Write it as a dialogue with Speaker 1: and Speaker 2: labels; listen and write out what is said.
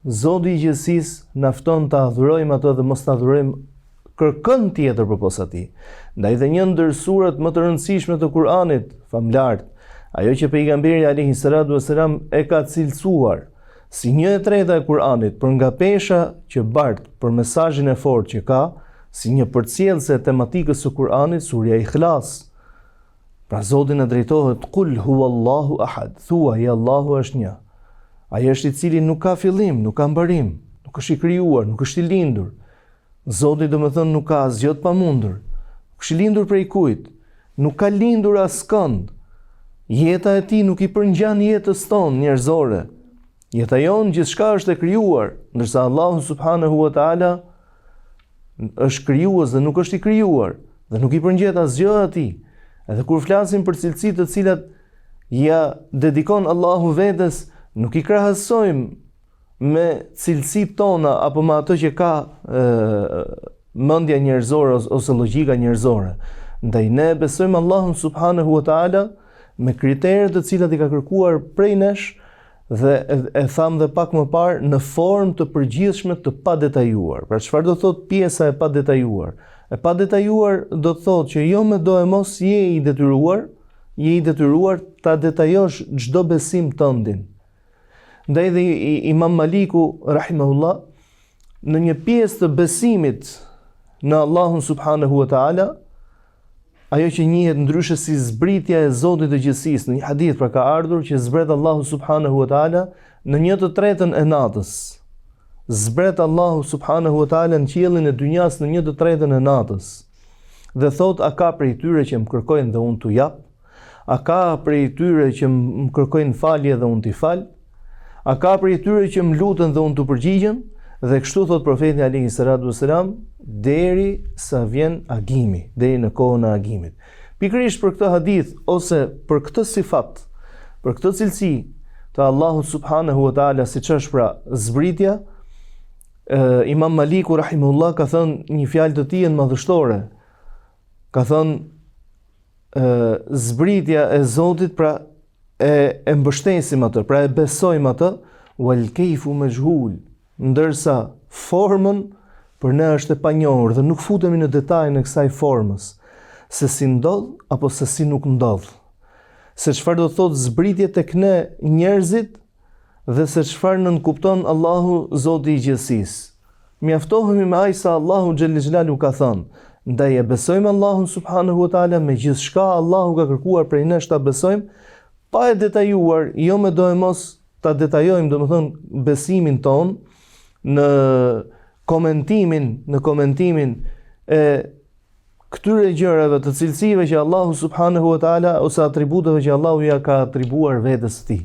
Speaker 1: Zoti i gjithësisë na fton të adhurojmë atë dhe mos të adhurojmë kërkën tjetër përpos atij. Ndaj dhe një ndër surat më të rëndësishme të Kur'anit, famlart, ajo që pejgamberi alayhi salatu vesselam e ka cilësuar si 1/3 e Kur'anit për nga pesha që bart për mesazhin e fortë që ka, si një përcjellëse e tematikës së Kur'anit, surja Ikhlas. Pra Zoti na drejtohet kul huwallahu ahad, thuaj Allahu është një. Ai është i cili nuk ka fillim, nuk ka mbarim, nuk është i krijuar, nuk është i lindur. Zoti do të thonë nuk ka asgjë të pamundur. Nuk është i lindur prej kujt, nuk ka lindur askënd. Jeta e tij nuk i përngjan jetës tonë njerëzore. Jeta jonë gjithçka është e krijuar, ndërsa Allahu subhanahu wa taala është krijues dhe nuk është i krijuar dhe nuk i përngjet asgjë atij. Edhe kur flasim për cilësitë të cilat ja dedikon Allahu vetes, nuk i krahasojmë me cilësitë tona apo me ato që ka mendja njerëzore ose logjika njerëzore. Ndaj ne besojmë Allahun subhanahu wa taala me kriteret të cilat i ka kërkuar prej nesh dhe e tham dhe pak më parë në formë të përgjithshme të padetajuar. Pra çfarë do thot pjesa e padetajuar? E padetajuar do të thotë që jo me do e mos je i detyruar ta detajosh çdo besim tëndin. Ndaj dhe Imam Maliku rahimahullah në një pjesë të besimit në Allahun subhanahu wa taala, ajo që njihet ndryshe si zbritja e Zotit të gjithësisë, në një hadith pra ka ardhur që zbret Allahu subhanahu wa taala në 1/3 e natës. Zbret Allahu subhanahu wa taala në qiellin e dynjas në 1/3 e natës. Dhe thot, a ka prej tyre që më kërkojnë dhe unë t'u jap? A ka prej tyre që më kërkojnë falje dhe unë t'i fal? A ka prej tyre që më lutën dhe unë t'u përgjigjem? Dhe kështu thot profeti alayhi salatu wasalam, deri sa vjen agimi, deri në kohën e agimit. Pikërisht për këtë hadith ose për këtë sifat, për këtë cilësi të Allahut subhanahu wa taala, siç është pra zbritja, Imam Maliku rahimahullah ka thënë një fjalë të tij madhështore. Ka thënë zbritja e Zotit, pra e mbështesim atë, pra e besojmë atë, wal kayfu majhul, ndërsa formën për ne është e panjohur dhe nuk futemi në detajin e kësaj formës, se si ndodh apo se si nuk ndodh. Se çfarë do thotë zbritje tek ne njerëzit dhe se çfarë nënkupton Allahu Zoti i gjithësisë. Mjaftohemi me aq sa Allahu xhel xhelalu ka thënë, ndaj e besojmë Allahun subhanahu wa taala me gjithçka Allahu ka kërkuar prej nesh ta besojmë, pa e detajuar, jo me do e mos ta detajojmë, domethënë besimin ton në komentimin e këtyre gjërave të cilësive që Allahu subhanahu wa taala ose atributeve që Allahu ja ka atribuar vetes së tij.